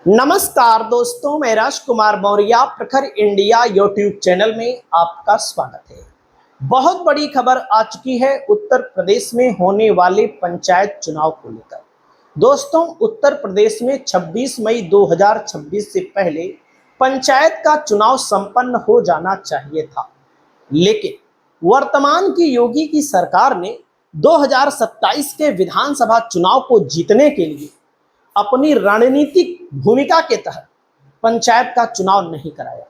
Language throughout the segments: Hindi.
नमस्कार दोस्तों, मैं राजकुमार मौर्य प्रखर इंडिया यूट्यूब चैनल में आपका स्वागत है। बहुत बड़ी खबर आ चुकी है उत्तर प्रदेश में होने वाले पंचायत चुनाव को लेकर। दोस्तों, उत्तर प्रदेश में 26 मई 2026 से पहले पंचायत का चुनाव संपन्न हो जाना चाहिए था, लेकिन वर्तमान की योगी की सरकार ने 2027 के विधानसभा चुनाव को जीतने के लिए अपनी रणनीतिक भूमिका के तहत पंचायत का चुनाव नहीं कराया।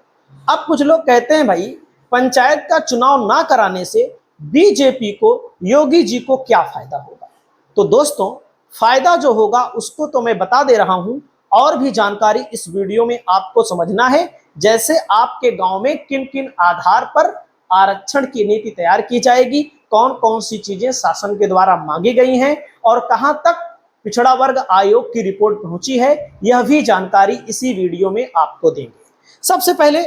अब कुछ लोग कहते हैं भाई, पंचायत का चुनाव ना कराने से बीजेपी को, योगी जी को क्या फायदा होगा। तो दोस्तों, फायदा जो होगा उसको तो मैं बता दे रहा हूं, और भी जानकारी इस वीडियो में आपको समझना है। जैसे आपके गांव में किन किन आधार पर आरक्षण की नीति तैयार की जाएगी, कौन कौन सी चीजें शासन के द्वारा मांगी गई हैं और कहां तक पिछड़ा वर्ग आयोग की रिपोर्ट पहुंची है, यह भी जानकारी इसी वीडियो में आपको देंगे। सबसे पहले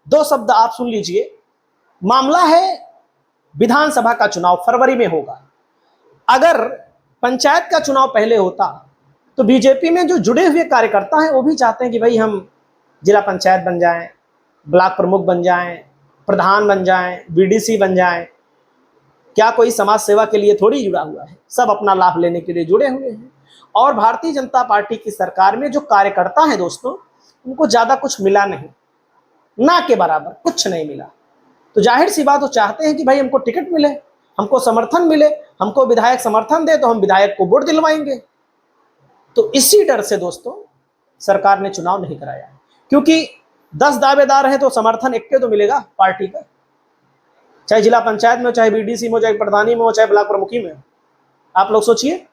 दो शब्द आप सुन लीजिए। मामला है विधानसभा का चुनाव फरवरी में होगा। अगर पंचायत का चुनाव पहले होता तो बीजेपी में जो जुड़े हुए कार्यकर्ता हैं वो भी चाहते हैं कि भाई हम जिला पंचायत बन जाएं, ब्लॉक प्रमुख बन जाएं, प्रधान बन जाएं, बीडीसी बन जाएं। क्या कोई समाज सेवा के लिए थोड़ी जुड़ा हुआ है, सब अपना लाभ लेने के लिए जुड़े हुए हैं। और भारतीय जनता पार्टी की सरकार में जो कार्यकर्ता हैं दोस्तों, उनको ज्यादा कुछ मिला नहीं, ना के बराबर कुछ नहीं मिला। तो जाहिर सी बात वो चाहते हैं कि भाई हमको टिकट मिले, हमको समर्थन मिले, हमको विधायक समर्थन दे तो हम विधायक को वोट दिलवाएंगे। तो इसी डर से दोस्तों सरकार ने चुनाव नहीं कराया, क्योंकि 10 दावेदार हैं तो समर्थन एक के तो मिलेगा पार्टी का, चाहे जिला पंचायत में हो, चाहे बीडीसी में हो, चाहे प्रधानी में हो, चाहे ब्लॉक प्रमुखी में हो। आप लोग सोचिए,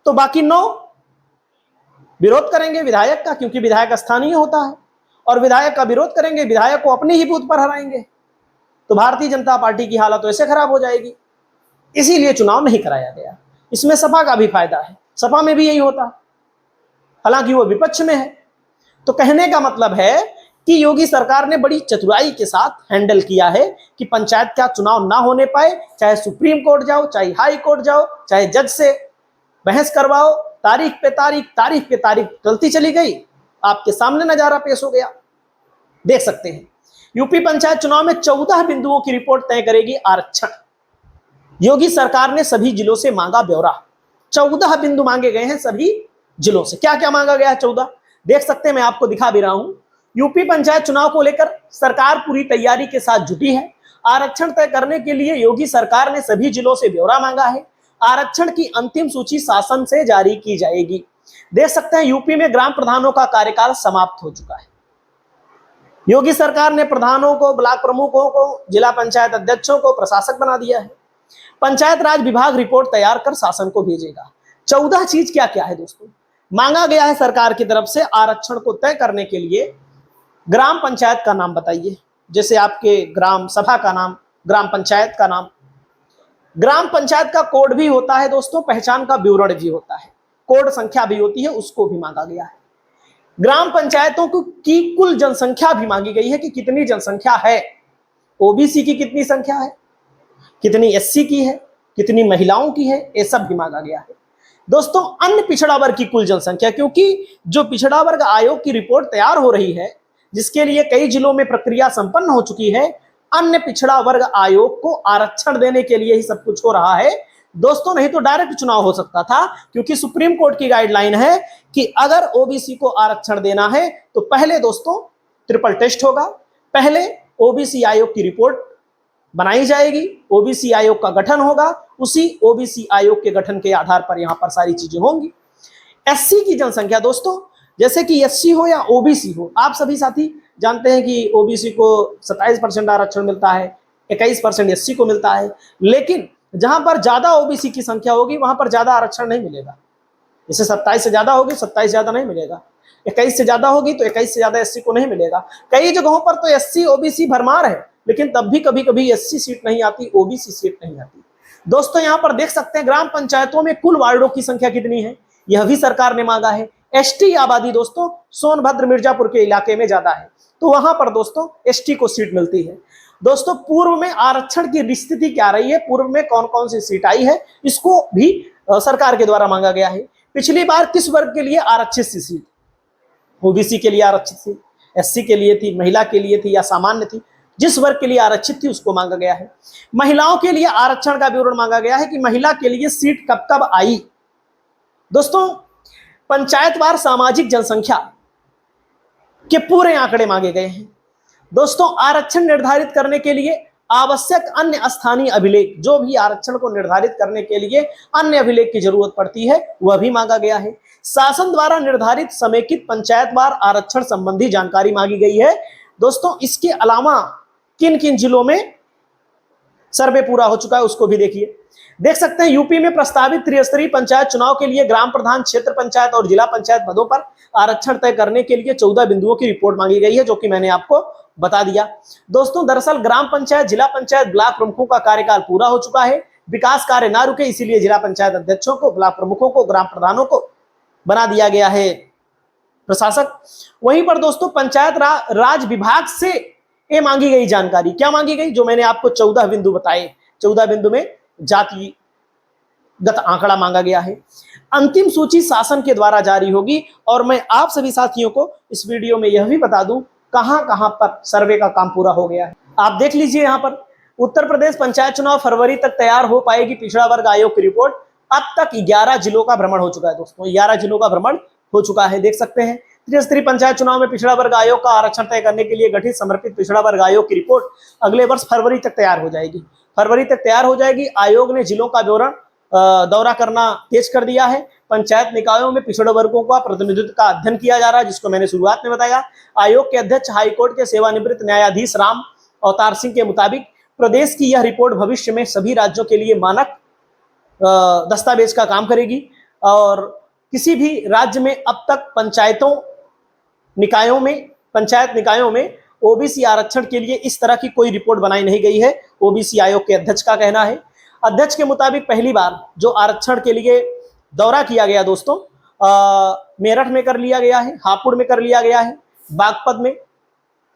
तो बाकी 9 विरोध करेंगे विधायक का, क्योंकि विधायक स्थानीय होता है, और विधायक का विरोध करेंगे, विधायक को अपने ही बूथ पर हराएंगे। तो भारतीय जनता पार्टी की हालत तो ऐसे खराब हो जाएगी। इसीलिए चुनाव नहीं कराया गया। इसमें सपा का भी फायदा है, सपा में भी यही होता, हालांकि वो विपक्ष में है। तो कहने का मतलब है कि योगी सरकार ने बड़ी चतुराई के साथ हैंडल किया है कि पंचायत का चुनाव ना होने पाए। चाहे सुप्रीम कोर्ट जाओ, चाहे हाई कोर्ट जाओ, चाहे जज से बहस करवाओ, तारीख पे तारीख टलती चली गई। आपके सामने नजारा पेश हो गया, देख सकते हैं। यूपी पंचायत चुनाव में 14 बिंदुओं की रिपोर्ट तय करेगी आरक्षण। योगी सरकार ने सभी जिलों से मांगा ब्यौरा। 14 बिंदु मांगे गए हैं सभी जिलों से। क्या क्या मांगा गया है? 14 देख सकते हैं, मैं आपको दिखा भी रहा हूं। यूपी पंचायत चुनाव को लेकर सरकार पूरी तैयारी के साथ जुटी है। आरक्षण तय करने के लिए योगी सरकार ने सभी जिलों से ब्यौरा मांगा है। आरक्षण की अंतिम सूची शासन से जारी की जाएगी। देख सकते हैं, यूपी में ग्राम प्रधानों का कार्यकाल समाप्त हो चुका है। योगी सरकार ने प्रधानों को, ब्लॉक प्रमुखों को, जिला पंचायत अध्यक्षों को प्रशासक बना दिया है। पंचायत राज विभाग रिपोर्ट तैयार कर शासन को भेजेगा। 14 चीज क्या क्या है दोस्तों मांगा गया है सरकार की तरफ से। आरक्षण को तय करने के लिए ग्राम पंचायत का नाम बताइए, जैसे आपके ग्राम सभा का नाम, ग्राम पंचायत का नाम। ग्राम पंचायत का कोड भी होता है दोस्तों, पहचान का विवरण भी होता है, कोड संख्या भी होती है, उसको भी मांगा गया है। ग्राम पंचायतों की कुल जनसंख्या भी मांगी गई है कि कितनी जनसंख्या है, ओबीसी की कितनी संख्या है, कितनी एससी की है, कितनी महिलाओं की है, ये सब भी मांगा गया है। दोस्तों, अन्य पिछड़ा वर्ग की कुल जनसंख्या, क्योंकि जो पिछड़ा वर्ग आयोग की रिपोर्ट तैयार हो रही है, जिसके लिए कई जिलों में प्रक्रिया संपन्न हो चुकी है, अन्य पिछड़ा वर्ग आयोग को आरक्षण देने के लिए ही सब कुछ हो रहा है दोस्तों। नहीं तो डायरेक्ट चुनाव हो सकता था, क्योंकि सुप्रीम कोर्ट की गाइडलाइन है कि अगर ओबीसी को आरक्षण देना है तो पहले दोस्तों ट्रिपल टेस्ट होगा, पहले ओबीसी आयोग की रिपोर्ट बनाई जाएगी, ओबीसी आयोग का गठन होगा, उसी ओबीसी आयोग के गठन के आधार पर यहां पर सारी चीजें होंगी। एससी की जनसंख्या दोस्तों, जैसे कि एससी हो या ओबीसी हो, आप सभी साथी जानते हैं कि ओबीसी को 27% आरक्षण मिलता है, 21% एससी को मिलता है, लेकिन जहां पर ज्यादा ओबीसी की संख्या होगी वहां पर ज्यादा आरक्षण नहीं मिलेगा। जैसे 27 से ज्यादा होगी 27 ज्यादा नहीं मिलेगा, 21 से ज्यादा होगी तो 21 से ज्यादा एससी को नहीं मिलेगा। कई जगहों पर तो एससी ओबीसी भरमार है, लेकिन तब भी कभी कभी एससी सीट नहीं आती, ओबीसी सीट नहीं आती। दोस्तों, यहां पर देख सकते हैं ग्राम पंचायतों में कुल वार्डों की संख्या कितनी है, यह भी सरकार ने मांगा है। एसटी आबादी दोस्तों सोनभद्र मिर्जापुर के इलाके में ज्यादा है, तो वहां पर दोस्तों एसटी को सीट मिलती है। दोस्तों, पूर्व में आरक्षण की स्थिति क्या रही है, पूर्व में कौन कौन सी सीट आई है, इसको भी सरकार के द्वारा मांगा गया है। पिछली बार किस वर्ग के लिए आरक्षित सीट, ओबीसी के लिए आरक्षित थी, एससी के लिए थी, महिला के लिए थी या सामान्य थी, जिस वर्ग के लिए आरक्षित थी उसको मांगा गया है। महिलाओं के लिए आरक्षण का विवरण मांगा गया है कि महिला के लिए सीट कब कब आई। दोस्तों, पंचायतवार सामाजिक जनसंख्या के पूरे आंकड़े मांगे गए हैं। दोस्तों, आरक्षण निर्धारित करने के लिए आवश्यक अन्य स्थानीय अभिलेख, जो भी आरक्षण को निर्धारित करने के लिए अन्य अभिलेख की जरूरत पड़ती है, वह भी मांगा गया है। शासन द्वारा निर्धारित समेकित पंचायतवार आरक्षण संबंधी जानकारी मांगी गई है। दोस्तों, इसके अलावा किन किन जिलों में सर्वे पूरा हो चुका है उसको भी देखिए। देख सकते हैं, यूपी में प्रस्तावित त्रिस्तरीय पंचायत चुनाव के लिए ग्राम प्रधान, क्षेत्र पंचायत और जिला पंचायत पदों पर आरक्षण तय करने के लिए 14 बिंदुओं की रिपोर्ट मांगी गई है, जो कि मैंने आपको बता दिया। दोस्तों, दरअसल ग्राम पंचायत, जिला पंचायत, ब्लॉक प्रमुखों का कार्यकाल पूरा हो चुका है। विकास कार्य ना रुके, इसीलिए जिला पंचायत अध्यक्षों को, ब्लॉक प्रमुखों को, ग्राम प्रधानों को बना दिया गया है प्रशासक। वहीं पर दोस्तों, पंचायत राज विभाग से ये मांगी गई जानकारी, क्या मांगी गई, जो मैंने आपको 14 बिंदु बताए। 14 बिंदु में जातिगत आंकड़ा मांगा गया है। अंतिम सूची शासन के द्वारा जारी होगी। और मैं आप सभी साथियों को इस वीडियो में यह भी बता दूं कहां कहां पर सर्वे का काम पूरा हो गया है। आप देख लीजिए, यहां पर उत्तर प्रदेश पंचायत चुनाव फरवरी तक तैयार हो पाएगी, पिछड़ा वर्ग आयोग की रिपोर्ट। अब तक 11 जिलों का भ्रमण हो चुका है। दोस्तों, 11 जिलों का भ्रमण हो चुका है, देख सकते हैं। त्रिस्तरीय पंचायत चुनाव में पिछड़ा वर्ग आयोग का आरक्षण तय करने के लिए गठित समर्पित पिछड़ा वर्ग आयोग की रिपोर्ट अगले वर्ष फरवरी तक तैयार हो जाएगी। फरवरी तक तैयार हो जाएगी। आयोग ने जिलों का विवरण दौरा करना तेज कर दिया है। पंचायत निकायों में पिछड़े वर्गों का प्रतिनिधित्व का अध्ययन किया जा रहा है, जिसको मैंने शुरुआत में बताया। आयोग के अध्यक्ष हाईकोर्ट के सेवानिवृत्त न्यायाधीश राम अवतार सिंह के मुताबिक प्रदेश की यह रिपोर्ट भविष्य में सभी राज्यों के लिए मानक दस्तावेज का काम करेगी। और किसी भी राज्य में अब तक पंचायत निकायों में ओबीसी आरक्षण के लिए इस तरह की कोई रिपोर्ट बनाई नहीं गई है, ओबीसी आयोग के अध्यक्ष का कहना है। अध्यक्ष के मुताबिक पहली बार जो आरक्षण के लिए दौरा किया गया दोस्तों, मेरठ में कर लिया गया है, हापुड़ में कर लिया गया है, बागपत में,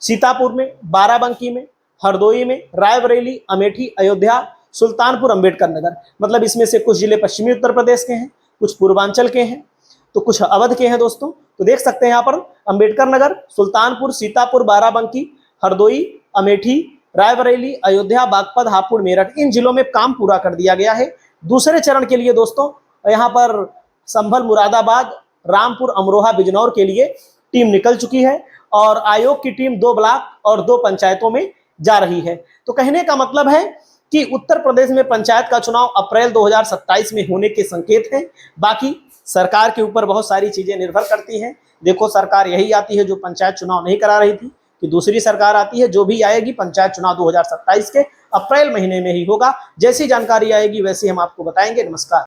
सीतापुर में, बाराबंकी में, हरदोई में, रायबरेली, अमेठी, अयोध्या, सुल्तानपुर, अंबेडकर नगर। मतलब इसमें से कुछ जिले पश्चिमी उत्तर प्रदेश के हैं, कुछ पूर्वांचल के हैं, तो कुछ अवध के हैं। दोस्तों, तो देख सकते हैं यहाँ पर अंबेडकर नगर, सुल्तानपुर, सीतापुर, बाराबंकी, हरदोई, अमेठी, रायबरेली, अयोध्या, बागपत, हापुड़, मेरठ, इन जिलों में काम पूरा कर दिया गया है। दूसरे चरण के लिए दोस्तों यहाँ पर संभल, मुरादाबाद, रामपुर, अमरोहा, बिजनौर के लिए टीम निकल चुकी है और आयोग की टीम 2 ब्लॉक और 2 पंचायतों में जा रही है। तो कहने का मतलब है कि उत्तर प्रदेश में पंचायत का चुनाव अप्रैल 2027 में होने के संकेत हैं। बाकी सरकार के ऊपर बहुत सारी चीजें निर्भर करती हैं। देखो, सरकार यही आती है जो पंचायत चुनाव नहीं करा रही थी, कि दूसरी सरकार आती है, जो भी आएगी पंचायत चुनाव 2027 के अप्रैल महीने में ही होगा। जैसी जानकारी आएगी वैसे हम आपको बताएंगे। नमस्कार।